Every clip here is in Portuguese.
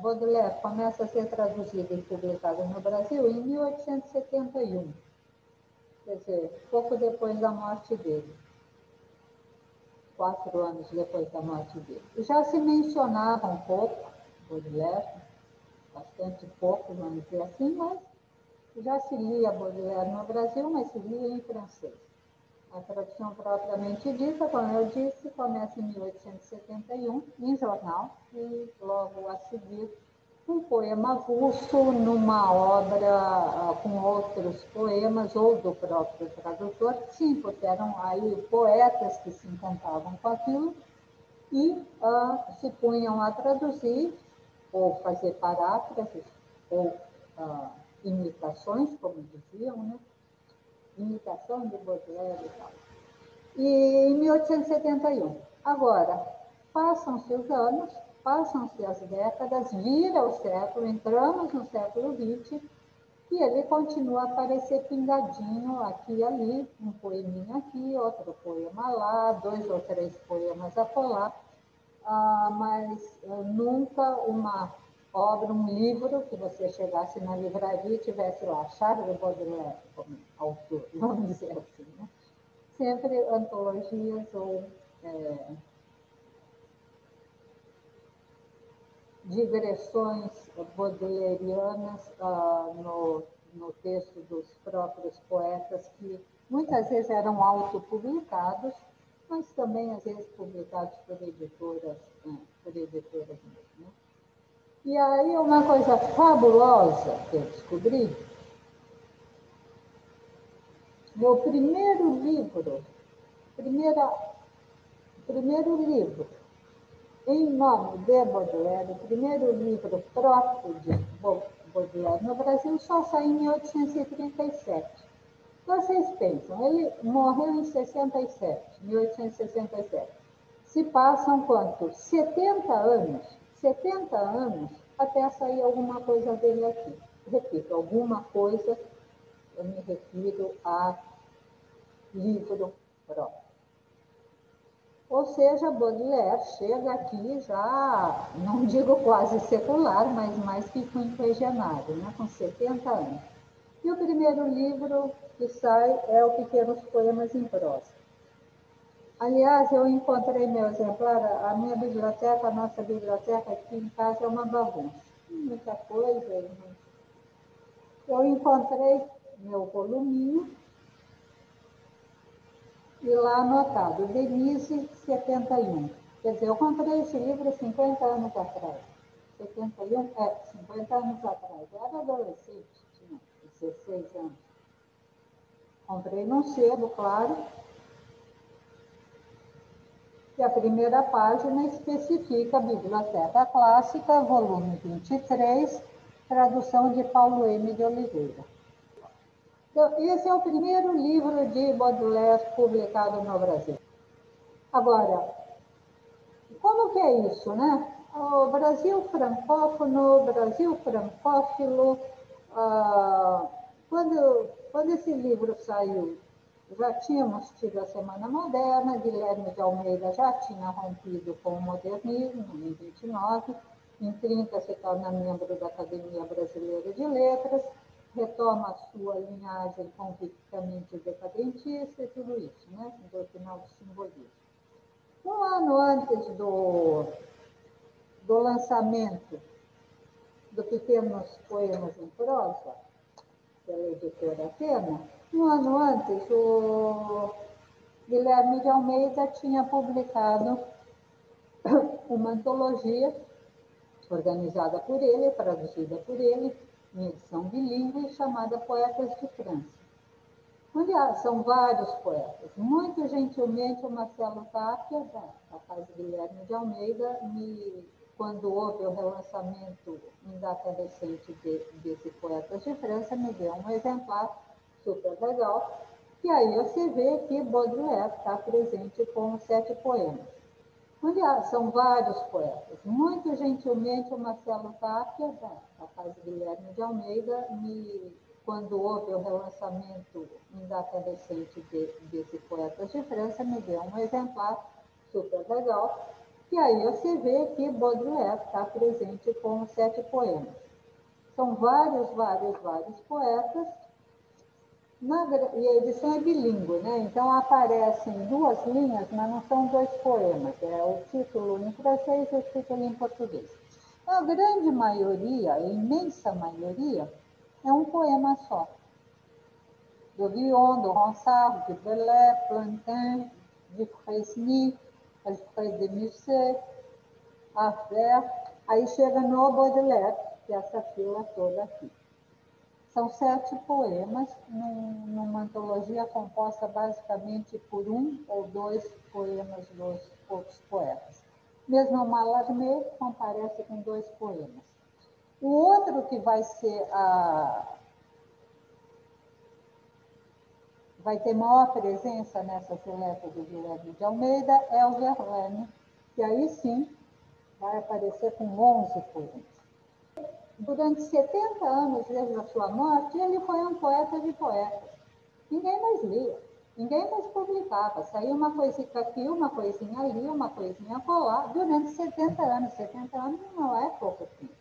Baudelaire começa a ser traduzido e publicado no Brasil em 1871, quer dizer, pouco depois da morte dele, 4 anos depois da morte dele. Já se mencionava um pouco Baudelaire, bastante pouco, vamos dizer assim, mas já se lia Baudelaire no Brasil, mas se lia em francês. A tradução propriamente dita, como eu disse, começa em 1871, em jornal, e logo a seguir um poema avulso numa obra com outros poemas, ou do próprio tradutor, sim, porque eram aí poetas que se encantavam com aquilo e se punham a traduzir, ou fazer paráfrases, ou imitações, como diziam, né? Imitação de Baudelaire e tal. E em 1871. Agora, passam-se os anos, passam-se as décadas, vira o século, entramos no século XX, e ele continua a aparecer pingadinho aqui e ali, um poeminha aqui, outro poema lá, 2 ou 3 poemas acolá, mas nunca uma obra, um livro que você chegasse na livraria e tivesse lá Charles Baudelaire como autor, vamos dizer assim, né? Sempre antologias ou digressões baudelairianas no texto dos próprios poetas, que muitas vezes eram autopublicados, mas também às vezes publicados por editoras mesmo, né? E aí uma coisa fabulosa que eu descobri, meu primeiro livro em nome de Baudelaire, o primeiro livro próprio de Baudelaire no Brasil só saiu em 1837. Vocês pensam, ele morreu em 67, 1867. Se passam quanto? 70 anos. 70 anos até sair alguma coisa dele aqui. Repito, alguma coisa, eu me refiro a livro próprio. Ou seja, Baudelaire chega aqui já, não digo quase secular, mas mais que quinquagenário, né, com 70 anos. E o primeiro livro que sai é o Pequenos Poemas em Prosa. Aliás, eu encontrei meu exemplar, a minha biblioteca, a nossa biblioteca aqui em casa é uma bagunça. Muita coisa. Eu encontrei meu voluminho, e lá anotado, Denise 71. Quer dizer, eu comprei esse livro 50 anos atrás. 50 anos atrás. Eu era adolescente, tinha 16 anos. Comprei num sebo, claro, e a primeira página especifica Biblioteca Clássica, volume 23, tradução de Paulo M. de Oliveira. Então, esse é o primeiro livro de Baudelaire publicado no Brasil. Agora, como que é isso, né? O Brasil francófono, Brasil francófilo, quando esse livro saiu, já tínhamos tido a Semana Moderna, Guilherme de Almeida já tinha rompido com o modernismo, em 29, em 30 se torna membro da Academia Brasileira de Letras, retoma a sua linhagem convictamente decadentista e tudo isso, né? Do final do simbolismo. Um ano antes do lançamento do Pequenos Poemas em Prosa, pela editora Atena, um ano antes, o Guilherme de Almeida tinha publicado uma antologia organizada por ele, traduzida por ele, em edição bilíngue, chamada Poetas de França. Aliás, são vários poetas. Muito gentilmente, o Marcelo Tapia, da Casa Guilherme de Almeida, quando houve o relançamento em data recente desse Poetas de França, me deu um exemplar super legal. E aí você vê que Baudelaire está presente com 7 poemas. Aliás, são vários poetas. Muito gentilmente, o Marcelo Tapia, da Casa Guilherme de Almeida, quando houve o relançamento em data recente desse Poetas de França, me deu um exemplar super legal. E aí você vê que Baudelaire está presente com 7 poemas. São vários poetas, e a edição é bilíngue, né? Então aparecem 2 linhas, mas não são 2 poemas. É o título em francês e o título em português. A grande maioria, a imensa maioria, é um poema só. Do Villon, do Ronsard, de Bellet, Plantin, de Fresny, Alfred de Musset, Harvert, aí chega no Baudelaire, que é essa fila toda aqui. São 7 poemas, numa antologia composta basicamente por 1 ou 2 poemas dos outros poetas. Mesmo o Mallarmé comparece com 2 poemas. O outro que vai ter maior presença nessa seleta do Guilherme de Almeida é o Verlaine, que aí sim vai aparecer com 11 poemas. Durante 70 anos, desde a sua morte, ele foi um poeta de poetas. Ninguém mais lia, ninguém mais publicava. Saía uma coisinha aqui, uma coisinha ali, uma coisinha acolá, durante 70 anos. 70 anos não é pouco tempo.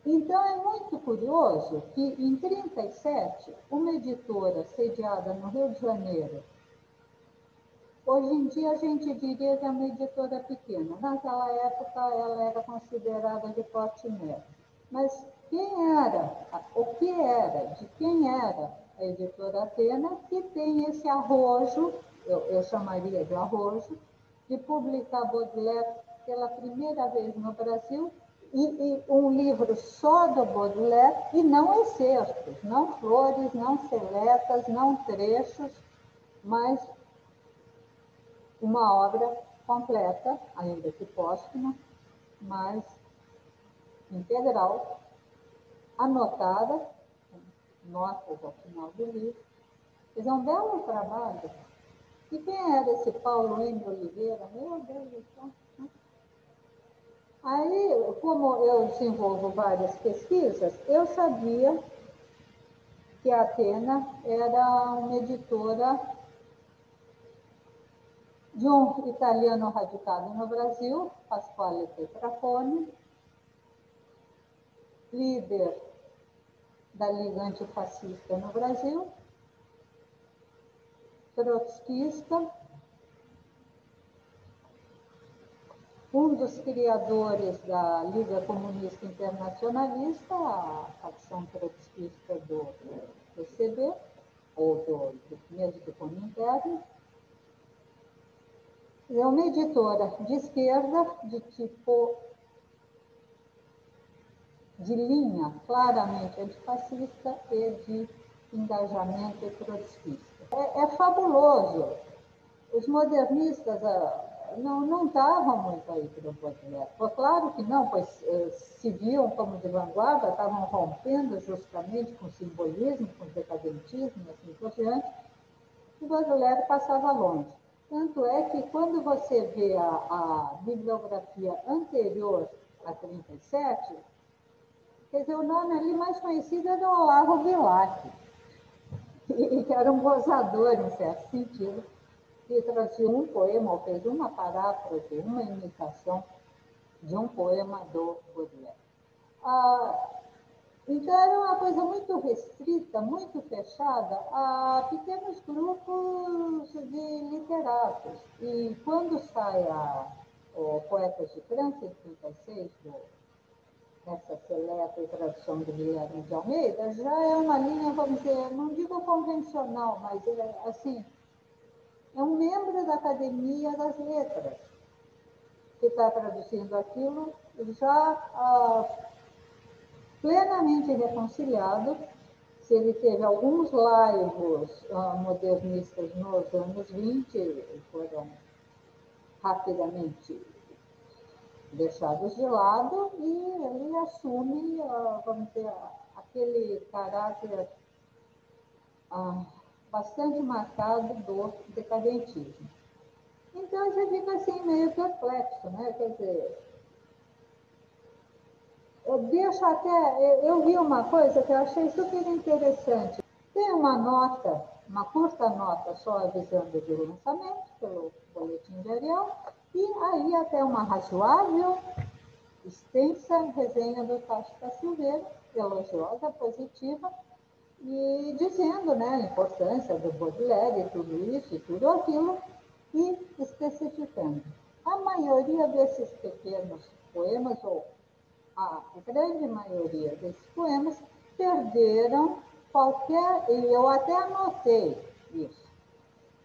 Então, é muito curioso que, em 1937, uma editora sediada no Rio de Janeiro, hoje em dia a gente diria que é uma editora pequena. Naquela época ela era considerada de porte médio. Mas de quem era a editora Atena, que tem esse arrojo, eu chamaria de arrojo, de publicar Baudelaire pela primeira vez no Brasil, e um livro só do Baudelaire, e não excertos, não flores, não seletas, não trechos, mas uma obra completa, ainda que póstuma, mas integral, anotada, notas ao final do livro. Fiz um belo trabalho. E quem era esse Paulo M. Oliveira? Meu Deus do céu. Aí, como eu desenvolvo várias pesquisas, eu sabia que a Atena era uma editora de um italiano radicado no Brasil, Pasquale Petrafone, líder da Liga Antifascista no Brasil, trotskista, um dos criadores da Liga Comunista Internacionalista, a facção trotskista do PCB, ou mesmo do Comintern. É uma editora de esquerda, de tipo de linha claramente antifascista e de engajamento trotskista. É fabuloso. Os modernistas não estavam muito aí para o Baudelaire. Claro que não, pois se viam como de vanguarda, estavam rompendo justamente com o simbolismo, com o decadentismo, assim por diante, e o Baudelaire passava longe. Tanto é que quando você vê a bibliografia anterior a 1937, quer dizer, o nome ali mais conhecido é do Olavo Bilac, que era um gozador, em certo sentido, que trazia um poema, ou fez uma paráfrase, uma imitação de um poema do Baudelaire. Então, era uma coisa muito restrita, muito fechada a pequenos grupos de literatos. E quando sai o Poetas de França, em 1936, essa seleta e tradução do Guilherme de Almeida, já é uma linha, vamos dizer, não digo convencional, mas assim, é um membro da Academia das Letras que está traduzindo aquilo, já plenamente reconciliado. Se ele teve alguns laivos modernistas nos anos 20, foram rapidamente deixados de lado, e ele assume, vamos dizer, aquele caráter bastante marcado do decadentismo. Então, você fica assim meio perplexo, né? Quer dizer, eu vi uma coisa que eu achei super interessante. Tem uma nota uma curta nota só avisando do lançamento pelo boletim diário, e aí até uma razoável, extensa resenha do Tasso da Silveira, elogiosa, positiva, e dizendo, né, a importância do Baudelaire e tudo isso e tudo aquilo, e especificando. A maioria desses pequenos poemas, ou a grande maioria desses poemas, perderam qualquer, e eu até anotei isso,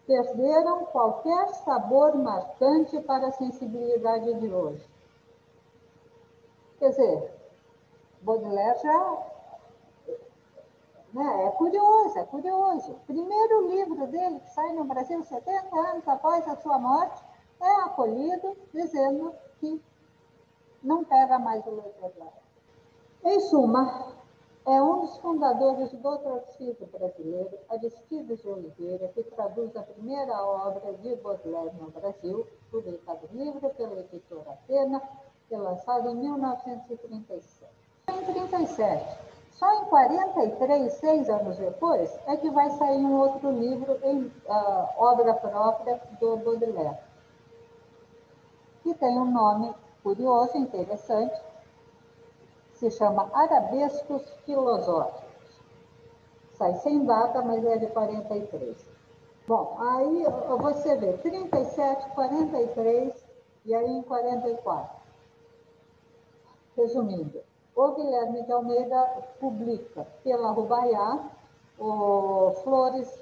perderam qualquer sabor marcante para a sensibilidade de hoje. Quer dizer, Baudelaire já... É curioso, é curioso. O primeiro livro dele, que sai no Brasil 70 anos após a sua morte, é acolhido dizendo que não pega mais o leitor lá. Em suma, é um dos fundadores do trotskismo brasileiro, Aristides de Oliveira, que traduz a primeira obra de Baudelaire no Brasil, publicado livro pela editora Atena, e lançado em 1937. Em 1937. Só em 43, 6 anos depois, é que vai sair um outro livro em obra própria do Baudelaire, que tem um nome curioso, interessante, se chama Arabescos Filosóficos. Sai sem data, mas é de 43. Bom, aí você vê 37, 43 e aí em 44. Resumindo, o Guilherme de Almeida publica pela Rubaiá o Flores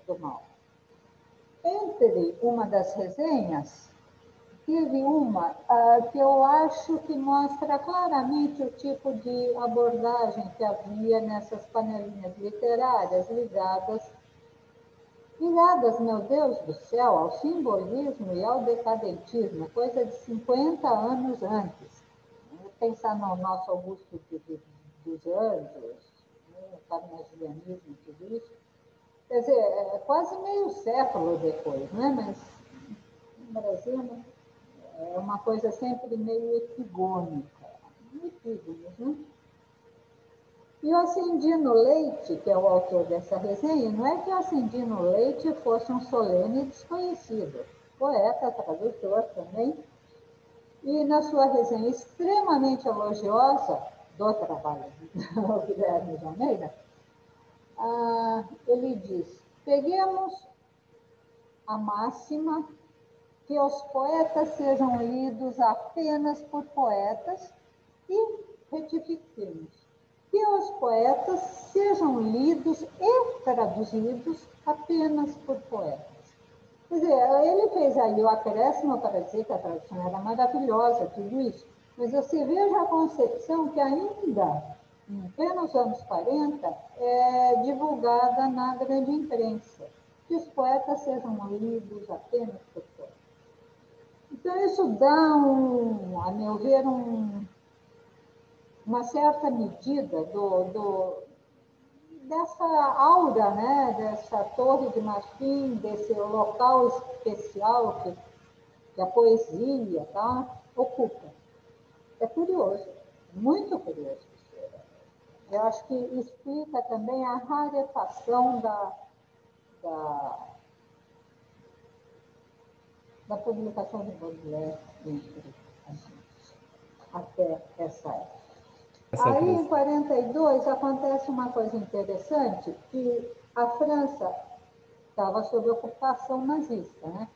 do Mal. Entre uma das resenhas, teve uma que eu acho que mostra claramente o tipo de abordagem que havia nessas panelinhas literárias ligadas, meu Deus do céu, ao simbolismo e ao decadentismo, coisa de 50 anos antes. Pensar no nosso Augusto dos Anjos, o carnesianismo e tudo isso. Quer dizer, é quase meio século depois, né? Mas no Brasil, né? É uma coisa sempre meio epigônica, epígonos, né? E o Acendino Leite, que é o autor dessa resenha, não é que o Acendino Leite fosse um solene desconhecido, poeta, tradutor também, e na sua resenha extremamente elogiosa do trabalho do Guilherme de Almeida, ele diz: peguemos a máxima que os poetas sejam lidos apenas por poetas e retifiquemos que os poetas sejam lidos e traduzidos apenas por poetas. Quer dizer, ele fez aí o acréscimo para dizer que a tradução era maravilhosa, tudo isso, mas você veja a concepção que ainda, em plenos anos 40, é divulgada na grande imprensa, que os poetas sejam lidos apenas por poetas. Então, isso dá, a meu ver, uma certa medida dessa aura, né, dessa torre de marfim, desse local especial que a poesia, tá, ocupa. É curioso, muito curioso. Eu acho que explica também a rarefação da publicação de Baudelaire até essa época. Aí, em 42, acontece uma coisa interessante, que a França estava sob ocupação nazista, né?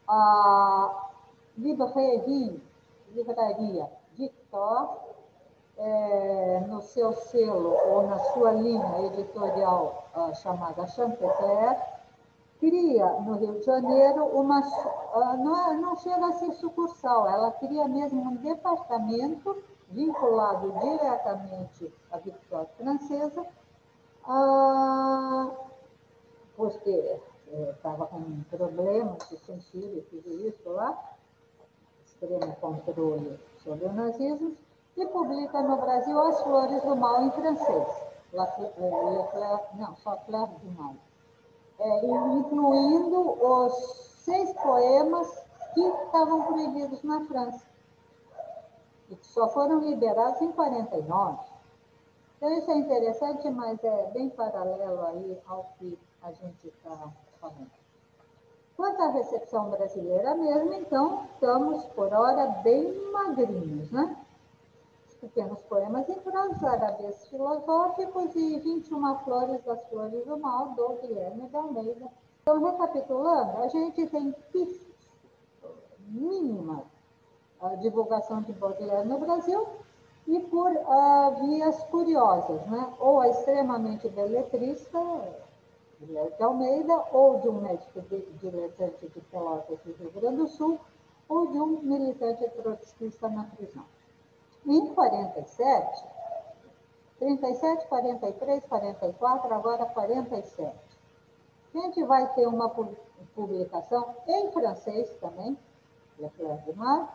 A Livraria Victor, no seu selo ou na sua linha editorial chamada Chantecler, cria no Rio de Janeiro não chega a ser sucursal, ela cria mesmo um departamento vinculado diretamente à Victoire francesa, porque estava com um problema de censura e tudo isso lá, extremo controle sobre o nazismo, e publica no Brasil As Flores do Mal em francês, só Fleur du Mal, incluindo os 6 poemas que estavam proibidos na França e que só foram liberados em 49. Então, isso é interessante, mas é bem paralelo aí ao que a gente está falando. Quanto à recepção brasileira mesmo, então, estamos, por hora, bem magrinhos, né? Pequenos poemas em prosa, arabesques filosóficos e 21 flores das flores do mal, do Guilherme de Almeida. Então, recapitulando, a gente tem mínima divulgação de Baudelaire no Brasil e por vias curiosas, né? Ou a extremamente beletrista, Guilherme de Almeida, ou de um médico diletante de Pelotas do Rio Grande do Sul, ou de um militante trotskista na prisão. Em 47, 37, 43, 44, agora 47. A gente vai ter uma publicação em francês também, Le Fleur du Mal,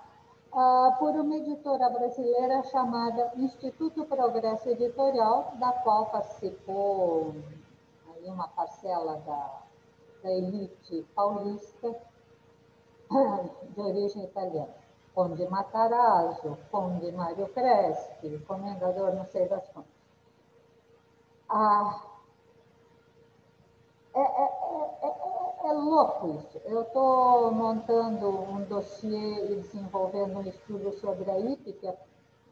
por uma editora brasileira chamada Instituto Progresso Editorial, da qual participou aí uma parcela da elite paulista de origem italiana. Conde Matarazzo, Conde Mário Crespi, comendador não sei das quantas. É louco isso. Eu estou montando um dossiê e desenvolvendo um estudo sobre a IP, que é o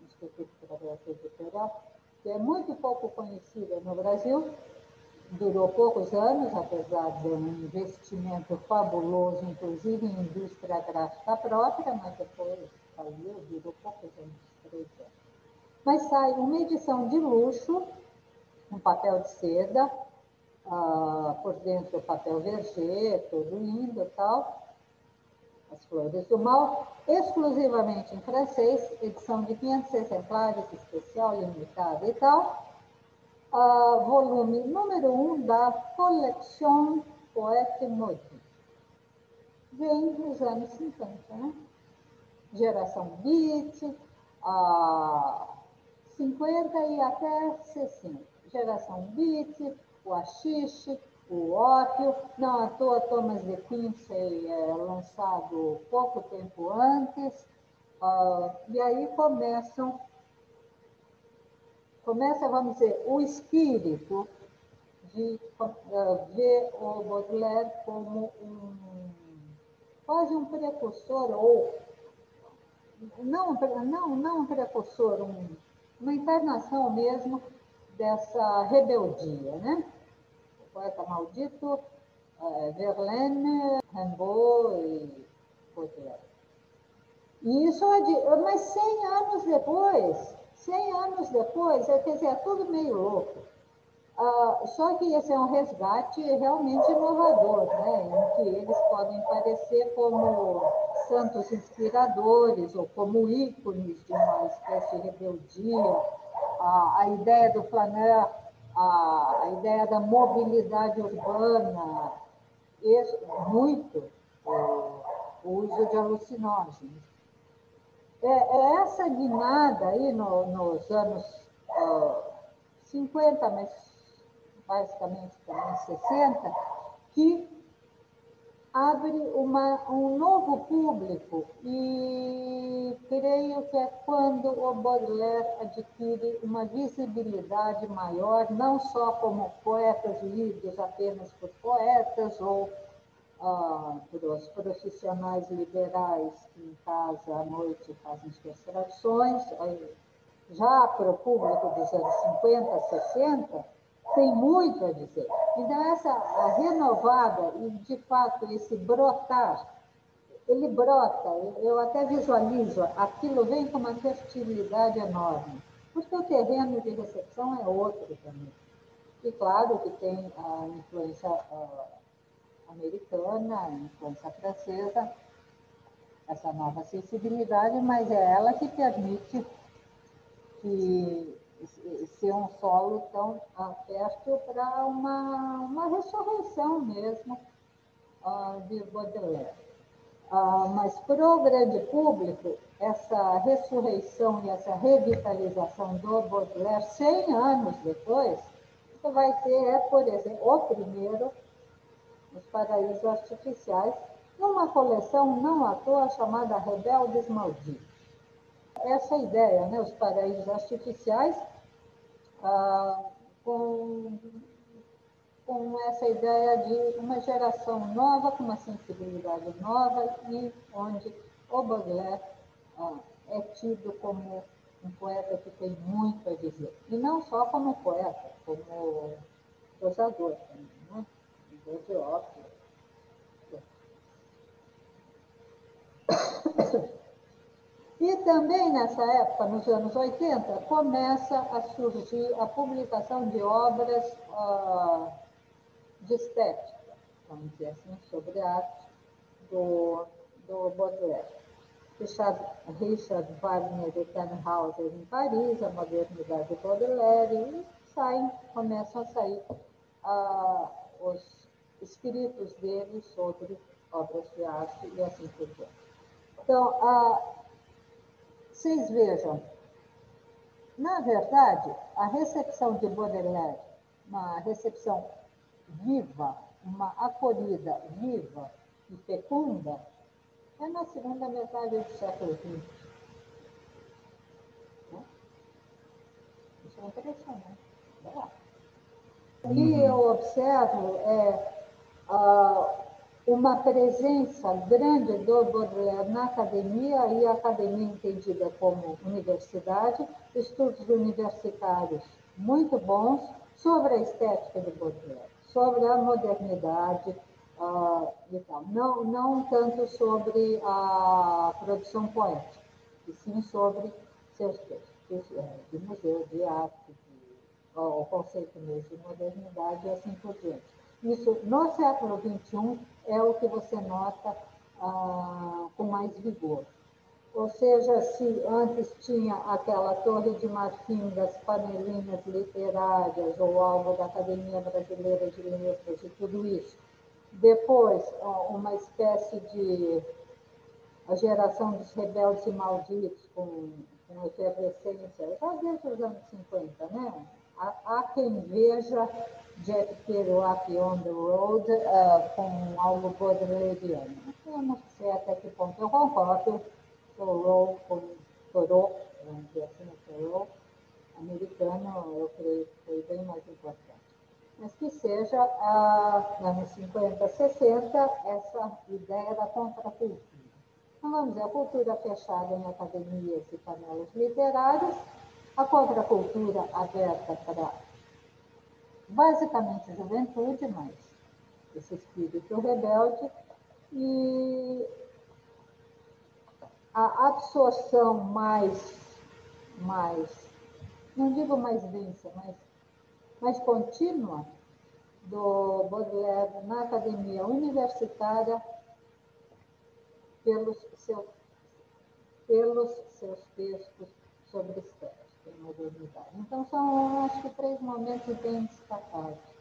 Instituto Progresso Editorial, que é muito pouco conhecida no Brasil, durou poucos anos, apesar de um investimento fabuloso, inclusive em indústria gráfica própria, mas depois saiu, durou poucos anos, 3 anos. Mas sai uma edição de luxo, um papel de seda, por dentro o papel verger, todo lindo e tal, As Flores do Mal, exclusivamente em francês, edição de 500 exemplares, especial, limitada e tal, volume número 1 da Collection Poète Maudit. Vem dos anos 50, né? Geração Beat, 50 e até 60. Geração Beat, o haxixe, o ópio, não à toa Thomas de Quincey lançado pouco tempo antes, e aí começa, vamos dizer, o espírito de ver o Baudelaire como quase um precursor, ou não um precursor, uma encarnação mesmo dessa rebeldia, né? O poeta maldito, Verlaine, Rimbaud e Baudelaire. E isso mas 100 anos depois, quer dizer, é tudo meio louco. Só que esse é um resgate realmente inovador, né? Em que eles podem parecer como santos inspiradores ou como ícones de uma espécie de rebeldia. A ideia do flaneur, a ideia da mobilidade urbana, muito o uso de alucinógenos. Essa guinada aí nos anos 50, mas basicamente também 60, que abre um novo público e creio que é quando o Baudelaire adquire uma visibilidade maior, não só como poetas lidos apenas por poetas ou para os profissionais liberais que em casa à noite fazem suas traduções, já para o público dos anos 50, 60, tem muito a dizer. Então, essa renovada e, de fato, esse brotar, ele brota, eu até visualizo, aquilo vem com uma fertilidade enorme, porque o terreno de recepção é outro também. E, claro, que tem a influência americana, a influência francesa, essa nova sensibilidade, mas é ela que permite que ser um solo tão fértil para uma ressurreição mesmo de Baudelaire. Mas para o grande público, essa ressurreição e essa revitalização do Baudelaire, 100 anos depois, você vai ter, por exemplo, o primeiro, Os Paraísos Artificiais, numa coleção não à toa chamada Rebeldes Malditos. Essa ideia, né, os paraísos artificiais, com essa ideia de uma geração nova, com uma sensibilidade nova, e onde o Baudelaire é tido como um poeta que tem muito a dizer. E não só como poeta, como prosador também, né? De ópera. E também nessa época, nos anos 80, começa a surgir a publicação de obras de estética, vamos dizer assim, sobre arte do Baudelaire. Richard Wagner de Tannhäuser em Paris, a modernidade de Baudelaire, e começam a sair os escritos dele sobre obras de arte e assim por diante. Então, vocês vejam, na verdade, a recepção de Baudelaire, uma recepção viva, uma acolhida viva e fecunda, é na segunda metade do século XX. Isso é impressionante. O que eu observo é uma presença grande do Baudelaire na academia, e a academia entendida como universidade, estudos universitários muito bons sobre a estética de Baudelaire, sobre a modernidade e tal. Não tanto sobre a produção poética, e sim sobre seus textos de museu, de arte, o conceito mesmo de modernidade e assim por diante. Isso, no século XXI, é o que você nota com mais vigor. Ou seja, se antes tinha aquela torre de marfim das panelinhas literárias, ou algo da Academia Brasileira de Letras e tudo isso, depois uma espécie de a geração dos rebeldes e malditos, com efervescência, já desde os anos 50, né? Há quem veja Jack Kerouac on the Road com algo baudelairiano. Eu não sei até que ponto eu concordo. Thoreau, vamos dizer assim, Thoreau, americano, eu creio que foi bem mais importante. Mas que seja, anos 50, 60, essa ideia da contracultura. Então, vamos dizer, a cultura fechada em academias e panelas literárias, a contracultura aberta para basicamente a juventude, mas esse espírito rebelde, e a absorção mais não digo mais densa, mas mais contínua do Baudelaire na academia universitária pelos seus textos sobre estética e modernidade. Então, são, acho que, 3 momentos bem destacados.